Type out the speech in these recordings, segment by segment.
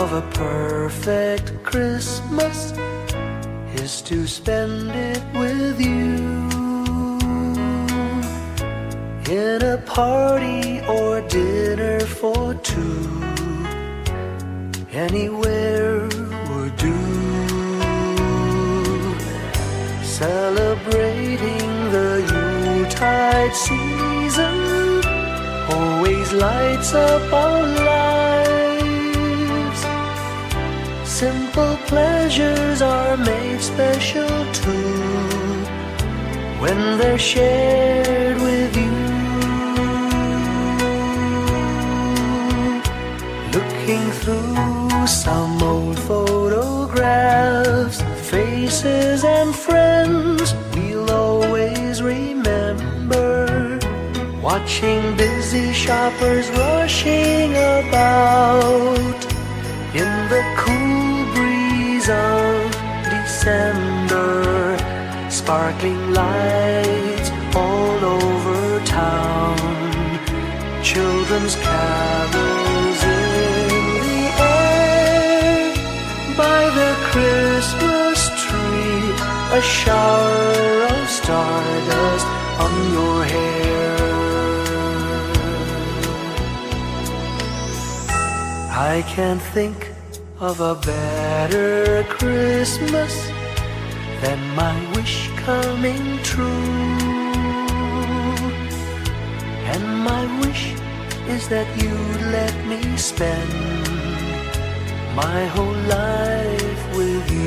of a perfect Christmas is to spend it with you, in a party or dinner for two. Anywhere would do. Celebrating the Yuletide season always lights up our lives. Simple pleasures are made special too when they're shared with you. Looking through some old photographs, faces and friends we'll always remember. Watching busy shoppers rushing about in the cool breeze of December. Sparkling lights all over town, children's carols in the air. By the Christmas tree, a shower of stardust on your hair. I can't think of a better Christmas than my wish coming true. And my wish is that you'd let me spend my whole life with you.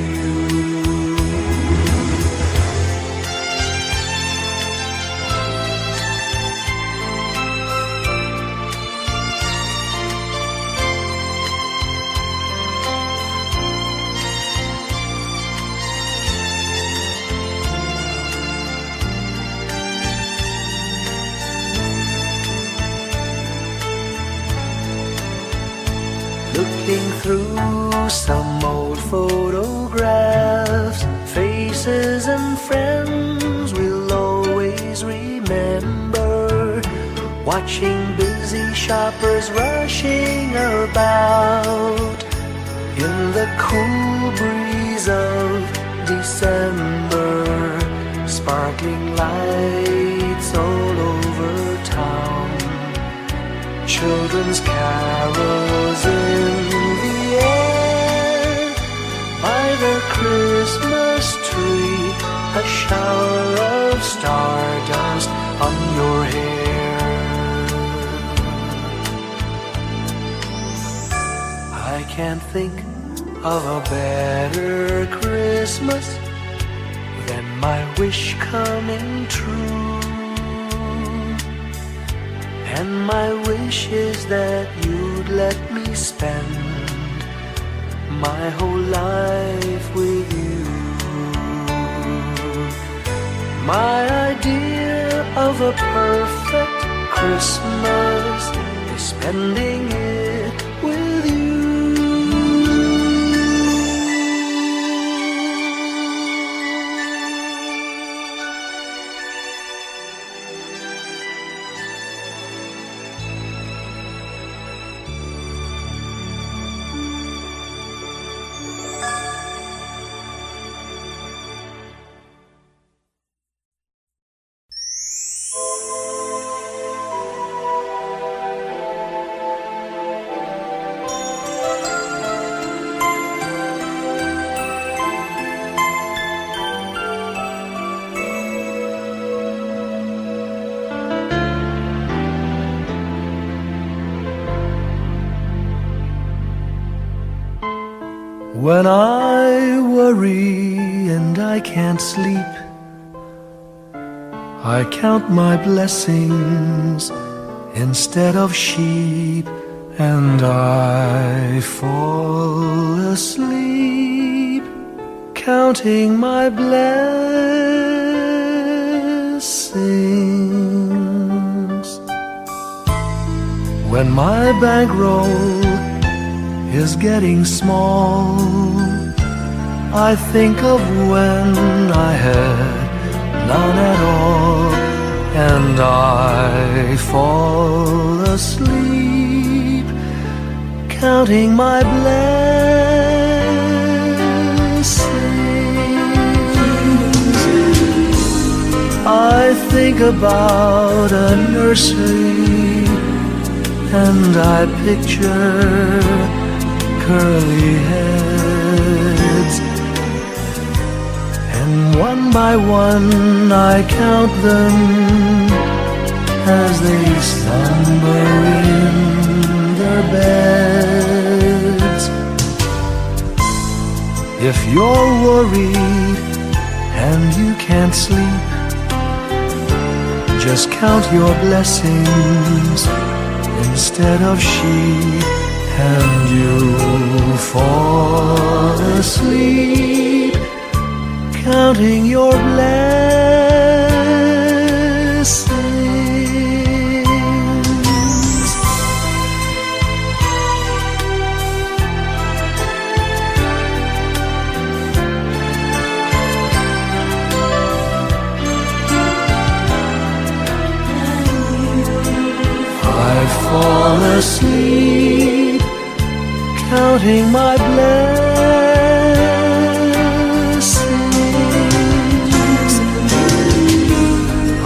Looking through some old photographs, faces and friends we'll always remember. Watching busy shoppers rushing about in the cool breeze of December. Sparkling lights all over town, children's carols in the air. By the Christmas tree, a shower of stardust on your hair. I can't think of a better Christmas than my wish coming true. And my wish is that you'd let me spend my whole life with you. My idea of a perfect Christmas is spending it with you. When I worry and I can't sleep, I count my blessings instead of sheep, and I fall asleep counting my blessings. When my bankroll is getting small, I think of when I had none at all, and I fall asleep counting my blessings. I think about a nursery and I picture curly heads, and one by one I count them as they slumber in their beds. If you're worried and you can't sleep, just count your blessings instead of sheep, and you'll fall asleep counting your blessings. I fall asleep counting my blessings.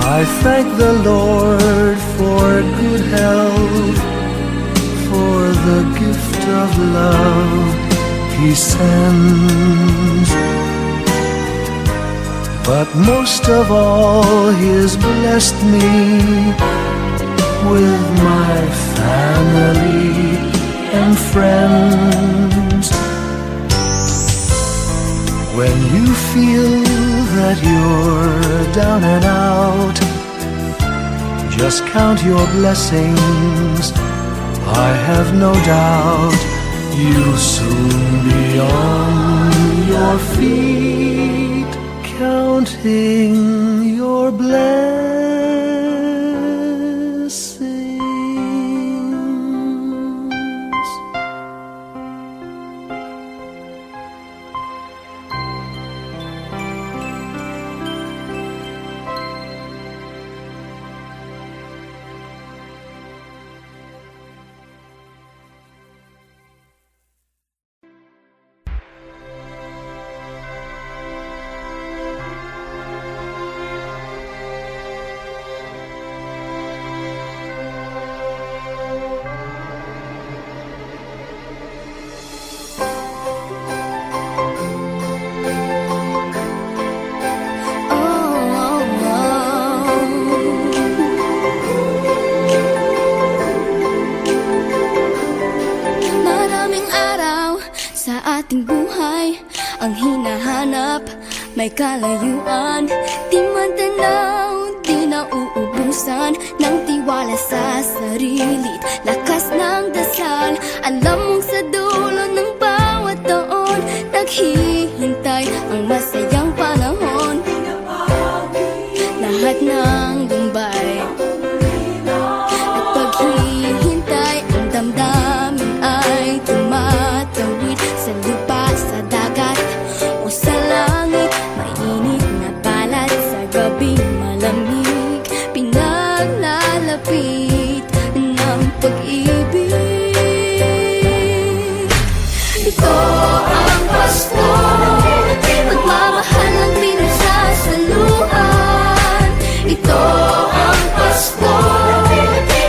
I thank the Lord for good health, for the gift of love He sends, but most of all He has blessed me with my family and friends. When you feel that you're down and out, just count your blessings. I have no doubt you'll soon be on your feet, counting your blessings. Ang hinahanap, may kalayuan, di man tanaw, di na uubusan ng tiwala sa sarili, lakas ng dasal. Alam mong sa dulo ng bawat taon, naghihintay ang masayang panahon. Lahat ng lumbay at paghihintay, ang damdamin ay tumatawid sa lupa, sa dagat o sa langit. Mainit na balat sa gabing malamig, pinaglalapit ng pag-ibig. Ito ang Pasko, pagmamahal ang pinagsasaluhan. Ito ang Pasko,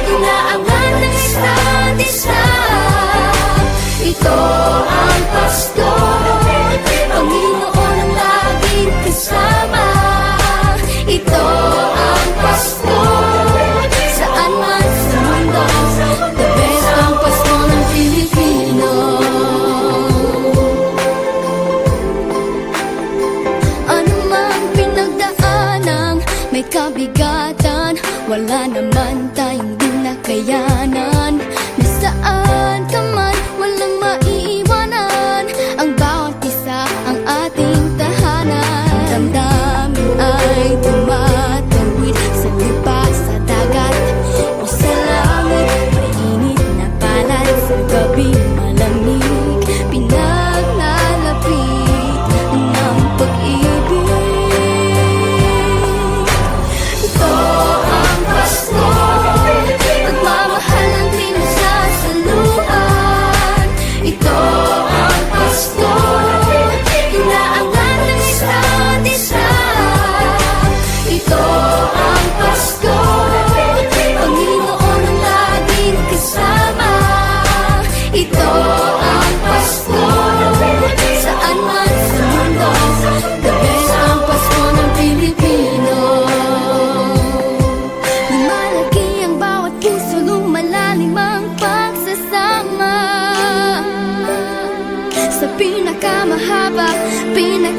inaangan ng isa't isa. Ito ang Pasko, Panginoon ang laging kasama. Ito ang Pasko, saan man sa mundo, the best ang Pasko ng Pilipino. Ano mang pinagdaanang may kabigatan, wala naman tayong di nakayanan. Nasaan ka man, walang maiiwanan, ang bawat isa ang ating tahanan. Damdamin ay tumatawid sa lupa, sa dagat o sa langit. Mainit na balat sa gabing malamig, pinaglalapit ng pag-ibig. Ito ang Pasko, pagmamahal ang pinagsasaluhan.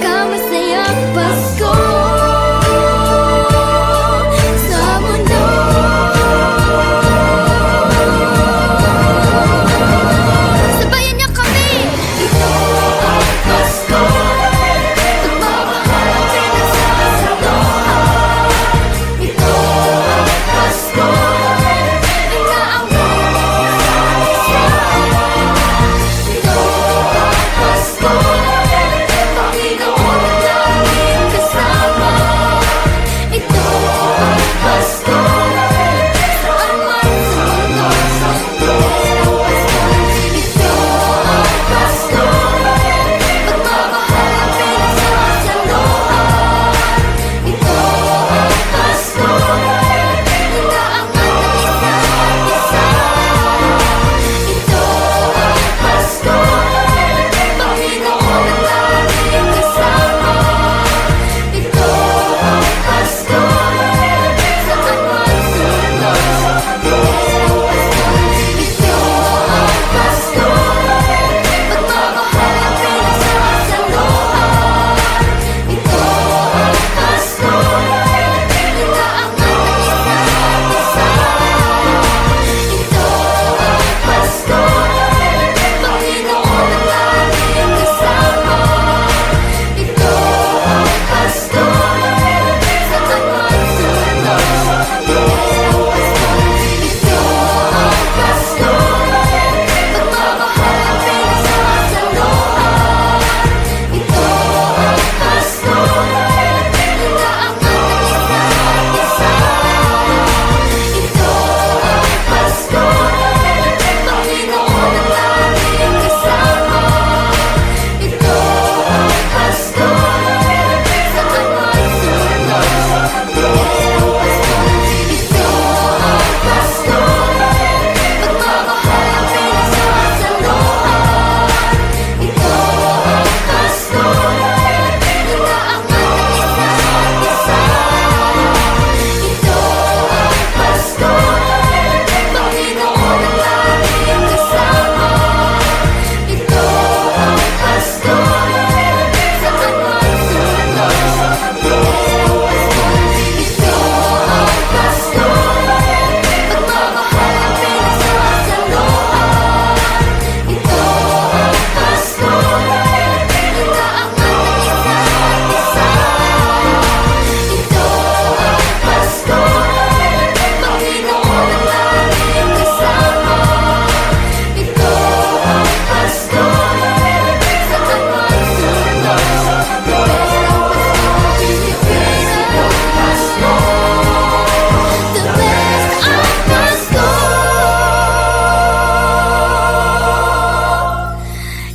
ka masayang Pasko sa mundo. Sabayan niyo kami! Ito ang Pasko, pagmamahal ang pinagsasalohan. Ito ang Pasko,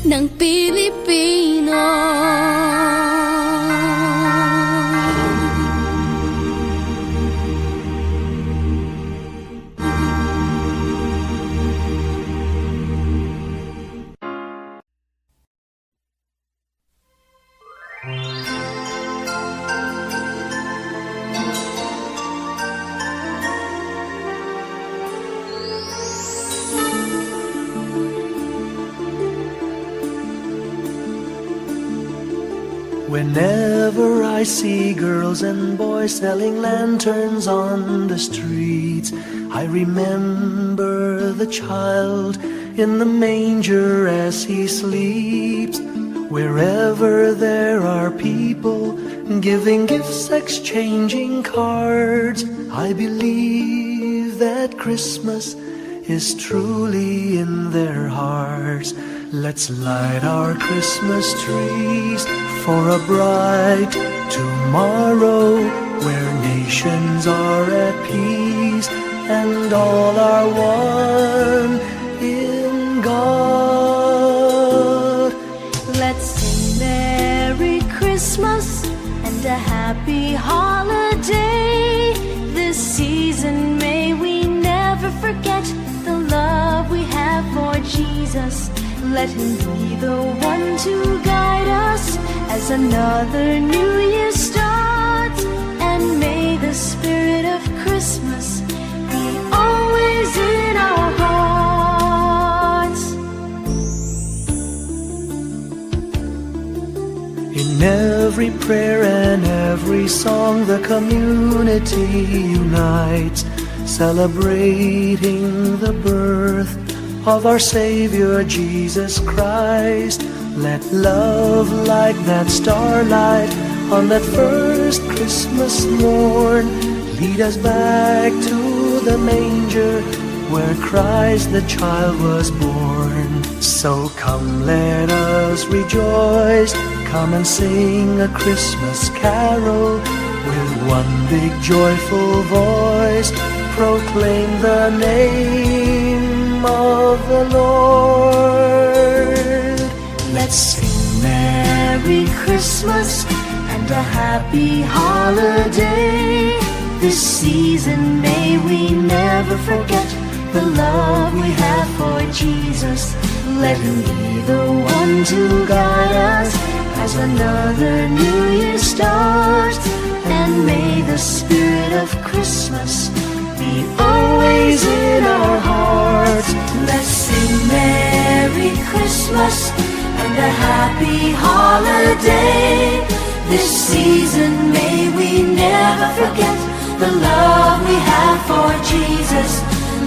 ng Pilipino. Whenever I see girls and boys selling lanterns on the streets, I remember the child in the manger as he sleeps. Wherever there are people giving gifts, exchanging cards, I believe that Christmas is truly in their hearts. Let's light our Christmas trees for a bright tomorrow, where nations are at peace and all are one in God. Let's sing Merry Christmas and a happy holiday. This season may we never forget the love we have for Jesus. Let him be the one to guide us as another new year starts. And may the spirit of Christmas be always in our hearts. It never prayer and every song the community unites, celebrating the birth of our Savior Jesus Christ. Let love like that starlight on that first Christmas morn lead us back to the manger where Christ the child was born. So come, let us rejoice, come and sing a Christmas carol with one big joyful voice, proclaim the name of the Lord. Let's sing Merry Christmas and a happy holiday. This season may we never forget the love we have for Jesus. Let Him be the one to guide us as another new year starts. And may the spirit of Christmas be always in our hearts. Let's sing Merry Christmas and a happy holiday. This season may we never forget the love we have for Jesus.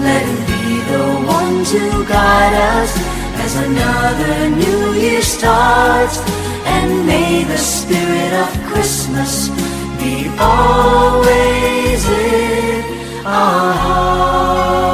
Let Him be the one to guide us as another new year starts. And may the spirit of Christmas be always in our hearts.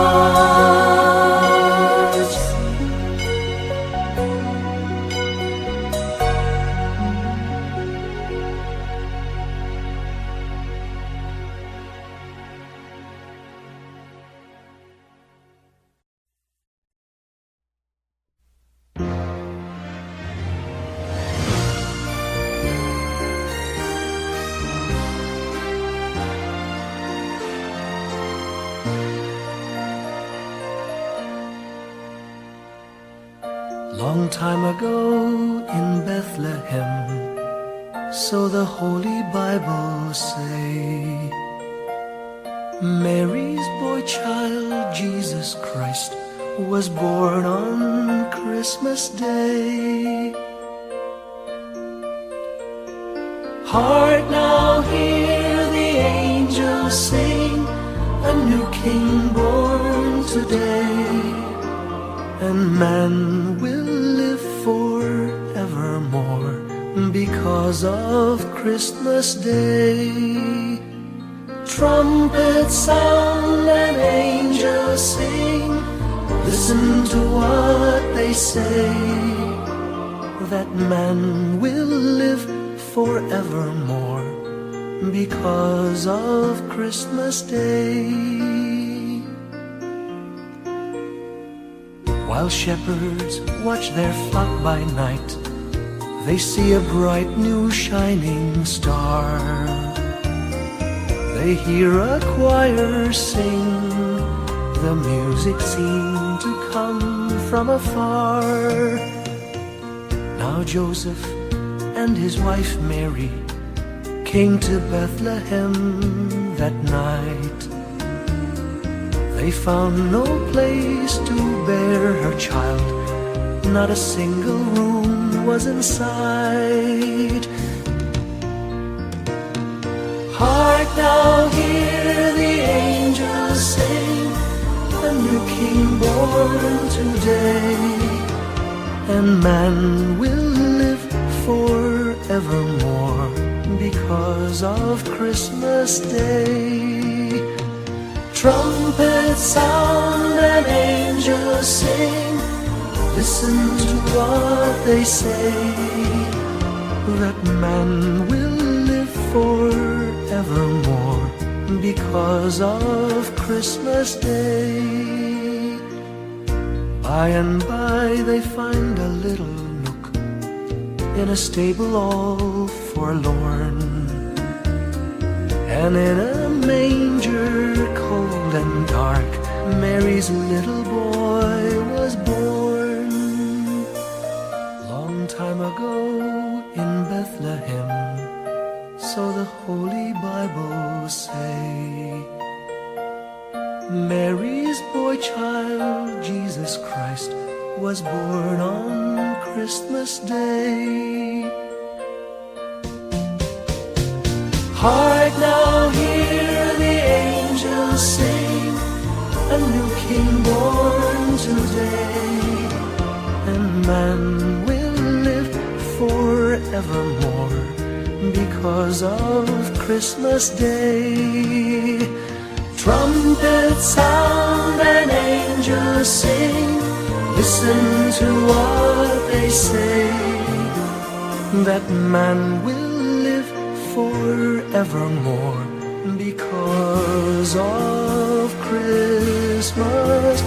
Long time ago in Bethlehem, so the Holy Bible say, Mary's boy child, Jesus Christ, was born on Christmas Day. Hark now, hear the angels sing, a new King born today, and man will live forevermore because of Christmas Day. Trumpets sound and angels sing, listen to what they say, that man will live forevermore because of Christmas Day. While shepherds watch their flock by night, they see a bright new shining star. They hear a choir sing, the music seemed to come from afar. Now Joseph and his wife Mary came to Bethlehem that night. They found no place to bear her child, not a single room was in sight. Hark now, hear the angels sing, a new King born today, and man will live forevermore because of Christmas Day. Trumpets sound and angels sing, listen to what they say, that man will live forevermore because of Christmas Day. By and by they find a little nook in a stable all forlorn, and in a manger cold and dark, Mary's little boy was born. Long time ago in Bethlehem, so the Holy Bible say, Mary's boy child, Jesus Christ, was born on Christmas Day. Hark now, hear the angels sing, a new King born today, and man will live forevermore because of Christmas Day. Trumpets sound and angels sing, listen to what they say, that man will live forevermore because of Christmas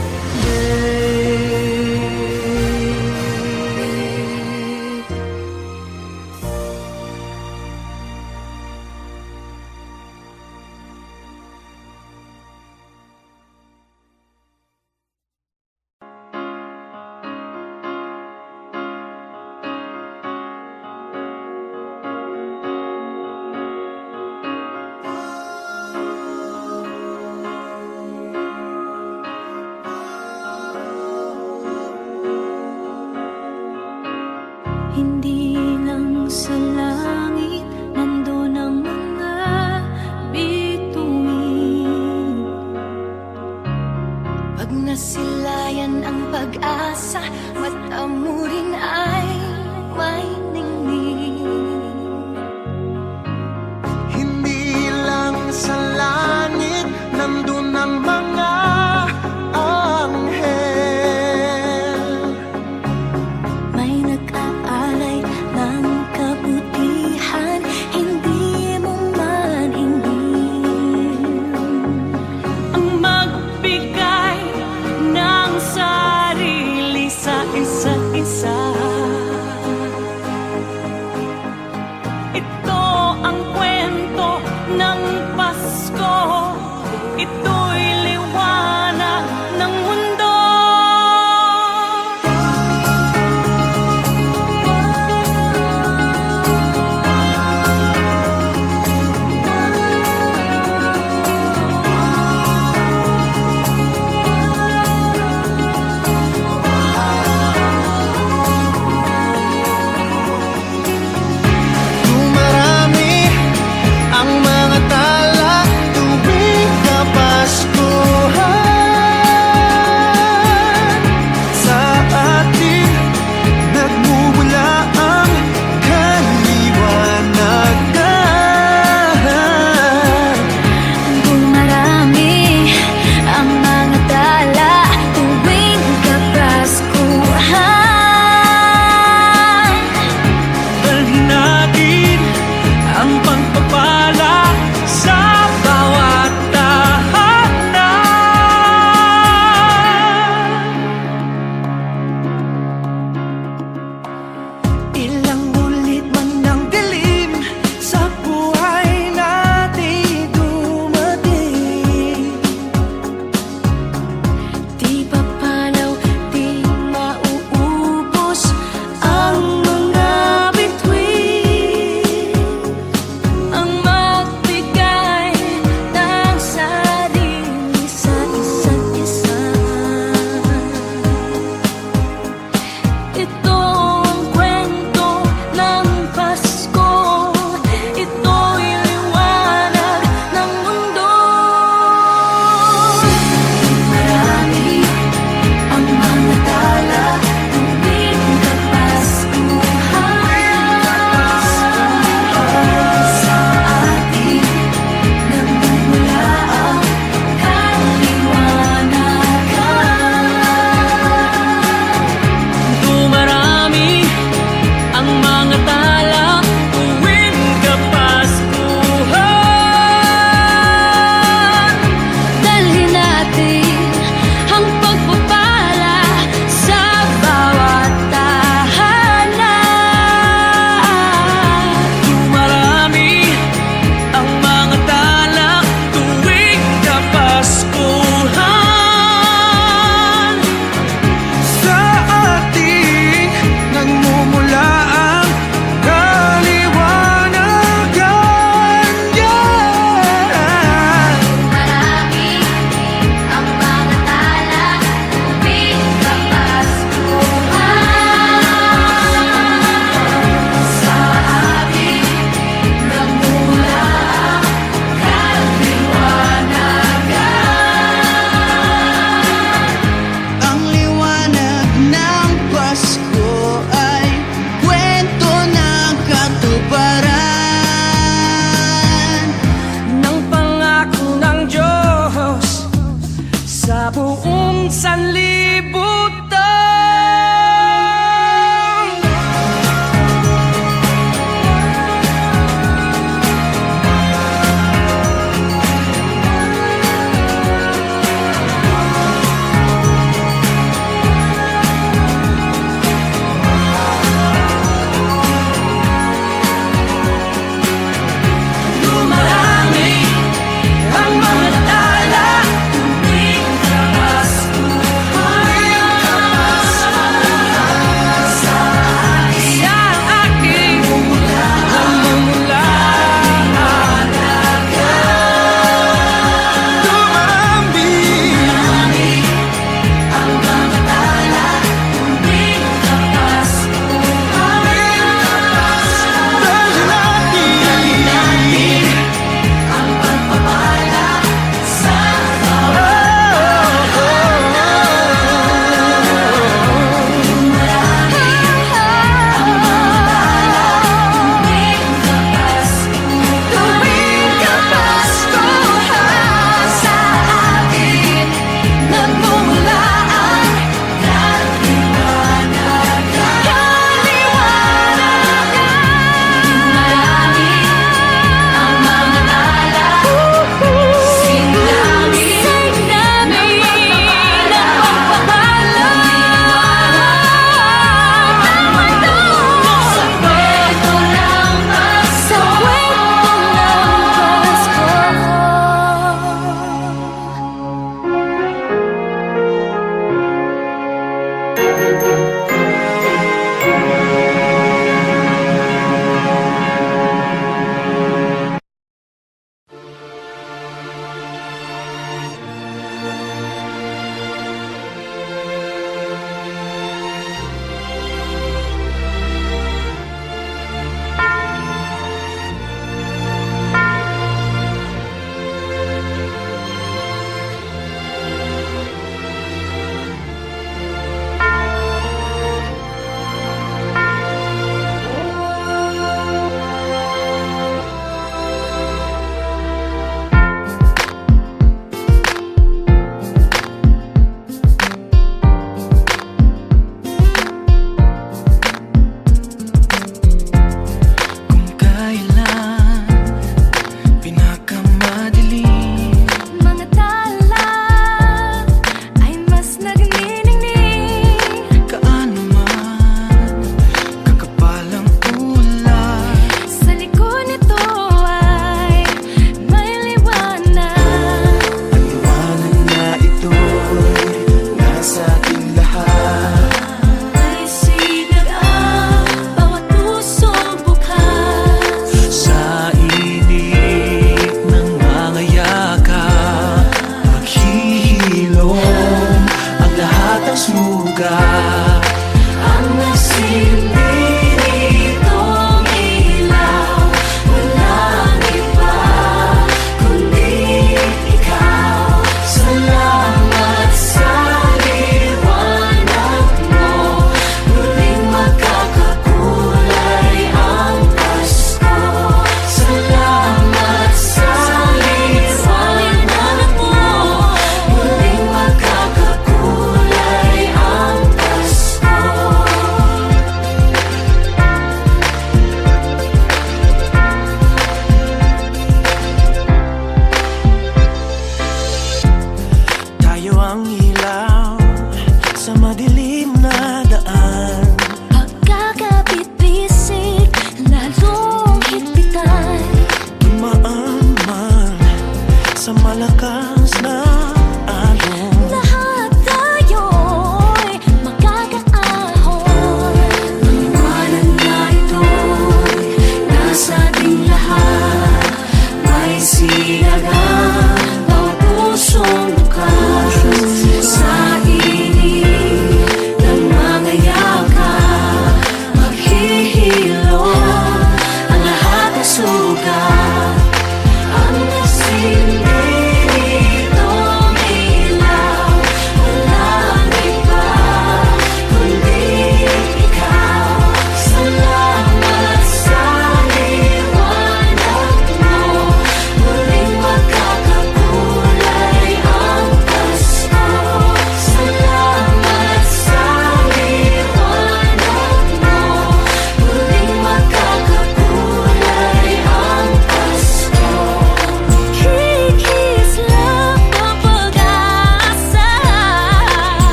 Day. Hindi lang sa langit nandun ang mga bituin. Pag nasilayan ang pag-asa, mata mo rin ay may ningning. Hindi lang sa langit nandun ang mga anghel. May nag-aalay ng kabutihan, hindi mo maningin. Ang magbigay ng sarili sa isa't isa. Ito ang kwento ng Pasko, ito'y liwanag buong sanlibutan. Dumarami ang mga tala, tuwing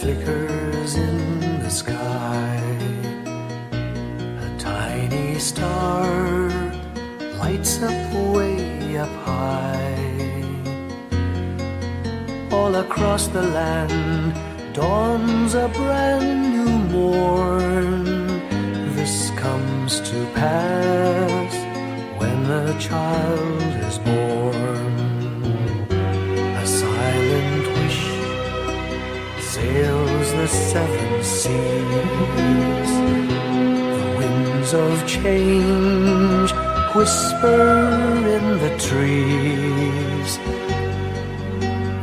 flickers in the sky. A tiny star lights up way up high. All across the land dawns a brand new morn. This comes to pass when a child is born. A silent wish sails the seven seas. The winds of change whisper in the trees,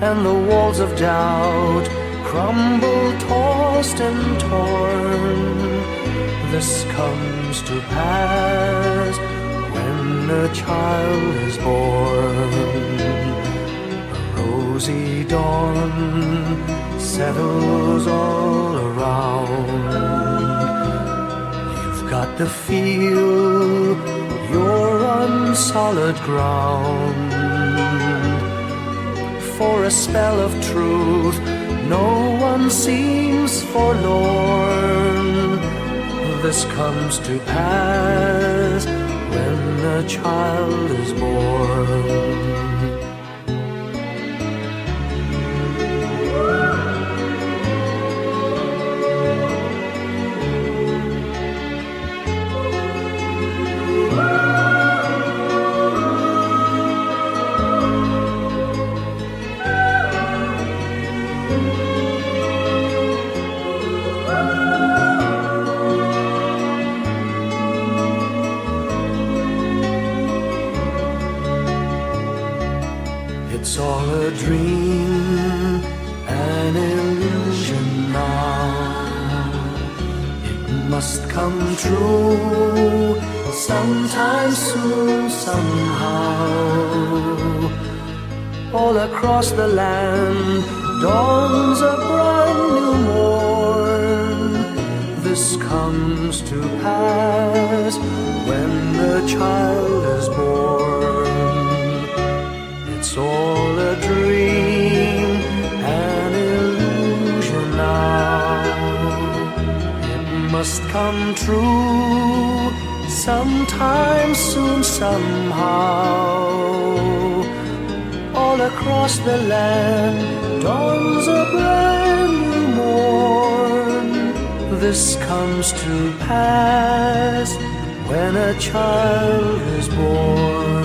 and the walls of doubt crumble, tossed and torn. This comes to pass when a child is born. A rosy dawn settles all around. You've got to feel you're on solid ground. For a spell of truth, no one seems forlorn. This comes to pass when a child is born. It's all a dream, an illusion now. It must come true sometime soon, somehow. All across the land dawns a brand new morn. This comes to pass when the child is born. It's all a dream, an illusion now. It must come true sometime soon, somehow. All across the land dawns a brand new morn. This comes to pass when a child is born.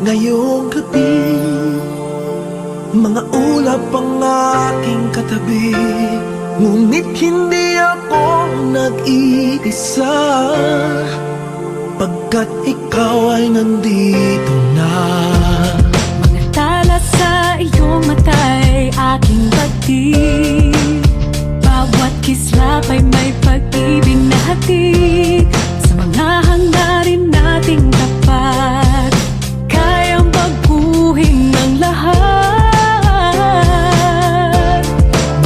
Ngayong gabi, mga ulap ang aking katabi, ngunit hindi ako nag-iisa, pagkat ikaw ay nandito na. Mga tala sa iyong mata'y aking batid, bawat kislap ay may pag-ibig na hatid. Sa mga hangarin nating tapat, kayang baguhin ang lahat.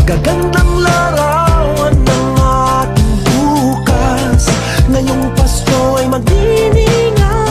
Magagandang larawan ng ating bukas, ngayong Pasko ay magdiningan.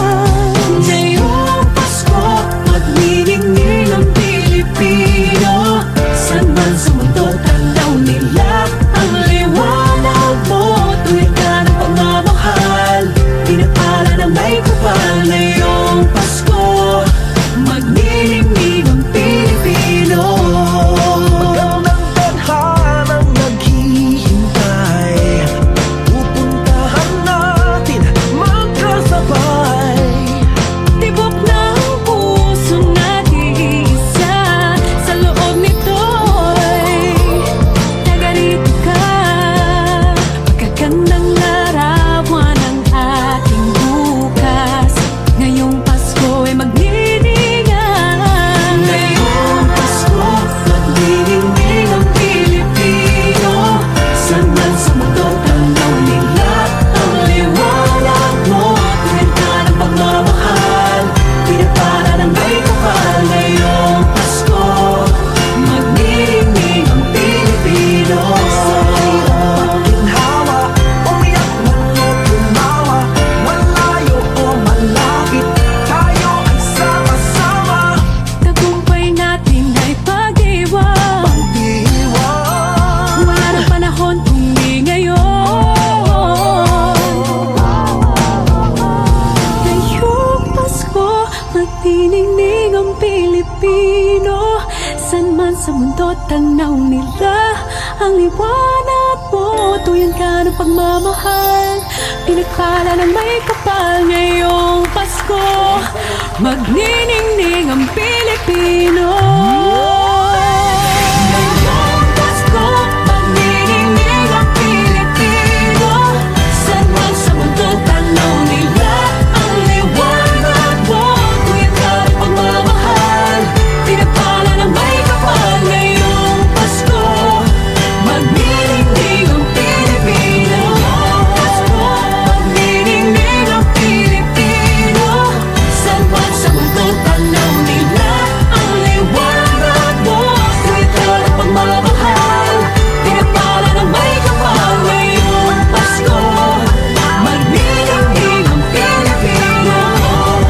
sa mundo, tanaw nila ang liwanag mo. Tuyan ka ng pagmamahal, pinagpala ng may kapal. Ngayong Pasko, magniningning ang Pilipino. Ngayong Pasko, magniningning ang Pilipino. Saan man sa mundo, tanaw nila ang liwanag mo. Tuyan ka ng pagmamahal, pinagpala ng may kapal. Ngayong Pasko, magniningning ang Pilipino. Ngayong Pasko, magniningning ang Pilipino. Saan man sa mundo, tanaw nila ang liwanag mo. Tuwid ka ng pagmamahal, pinagpala ng may kapal. Ngayong Pasko, magniningning ang Pilipino.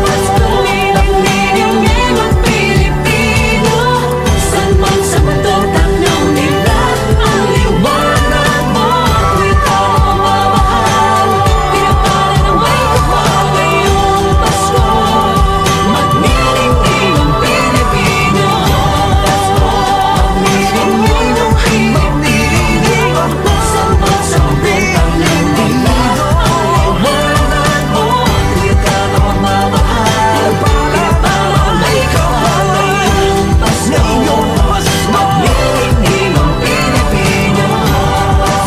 Pasko, magniningning ang Pilipino. Saan man sa mundo, tanaw nila ang liwanag mo. Tuwid ka ng pagmamahal, pinagpala ng may kapal. Ngayong Pasko, magniningning ang Pilipino. Pasko, magniningning ang Pilipino. Saan man sa mundo, tanaw nila ang liwanag mo. Tuwid ka ng pagmamahal, pinagpala ng may kapal. Ngayong Pasko, magniningning ang Pilipino.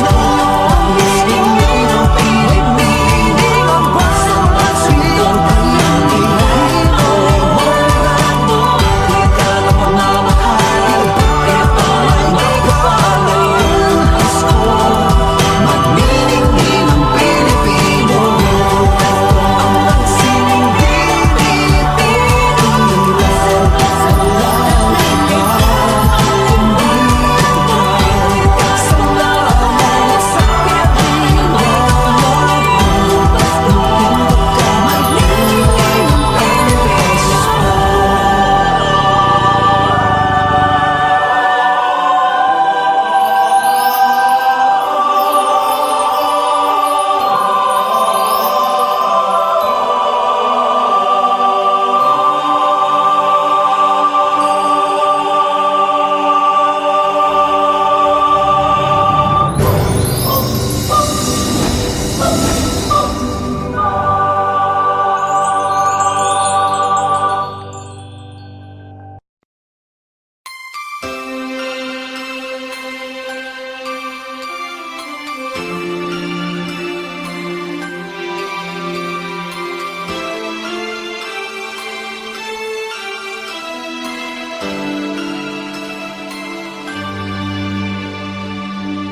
Magniningning ang Pilipino. Saan man sa mundo, tanaw nila ang liwanag mo. Tuwid ka ng pagmamahal, pinagpala ng may kapal. Ngayong Pasko, magniningning ang Pilipino. Ang magsining Pilipino. Sa lahat ng sa lahat sa Pilipino. Pasko, magniningning ang Pilipino.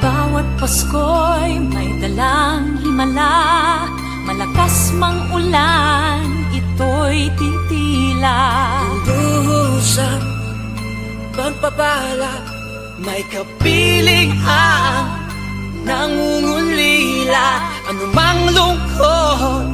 Bawat Pasko'y may dalang himala. Malakas mang ulan, ito'y titila. Duhusap, pagpapala, may kapiling ang nangungulila. Anumang lungkot,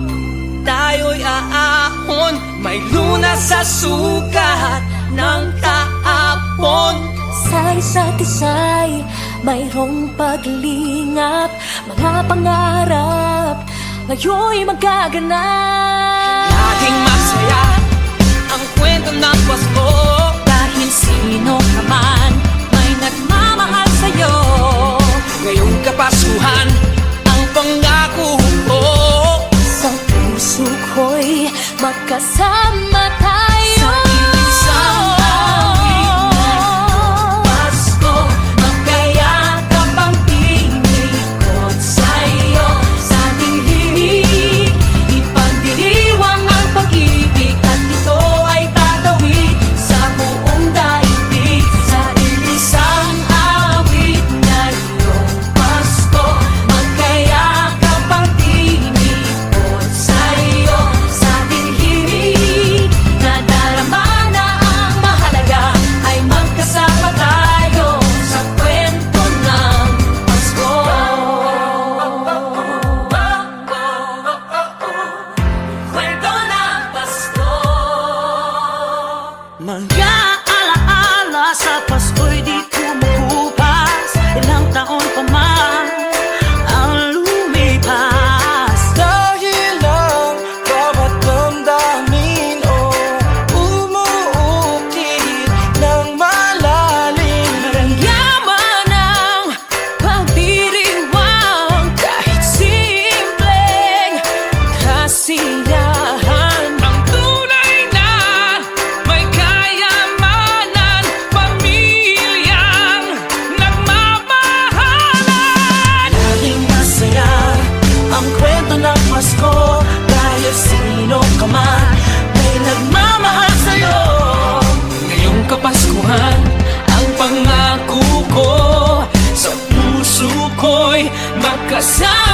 tayo'y aahon. May lunas sa sukat ng kahapon. Sa isa't isa'y mayroong paglingap. Mga pangarap ngayon'y magaganap. Laging masaya ang kwento ng Pasko. Dahil sino ka man may nagmamahal sa'yo. Ngayong Kapaskuhan, ang pangako ko. Sa puso ko'y magkasama tayo. Sa isang Pasko, magkayakap ang tinikot sa'yo. Sa ating himig, ipagdiriwang ang pag-ibig. At ito ay tatawid sa buong daigdig. Sa ilisang awit ngayong Pasko, magkayakap ang tinikot sa'yo. Sa ating himig, ka man, may nagmamahal sa'yo. Ngayong Kapaskuhan, ang pangako ko, sa puso ko'y magkasama.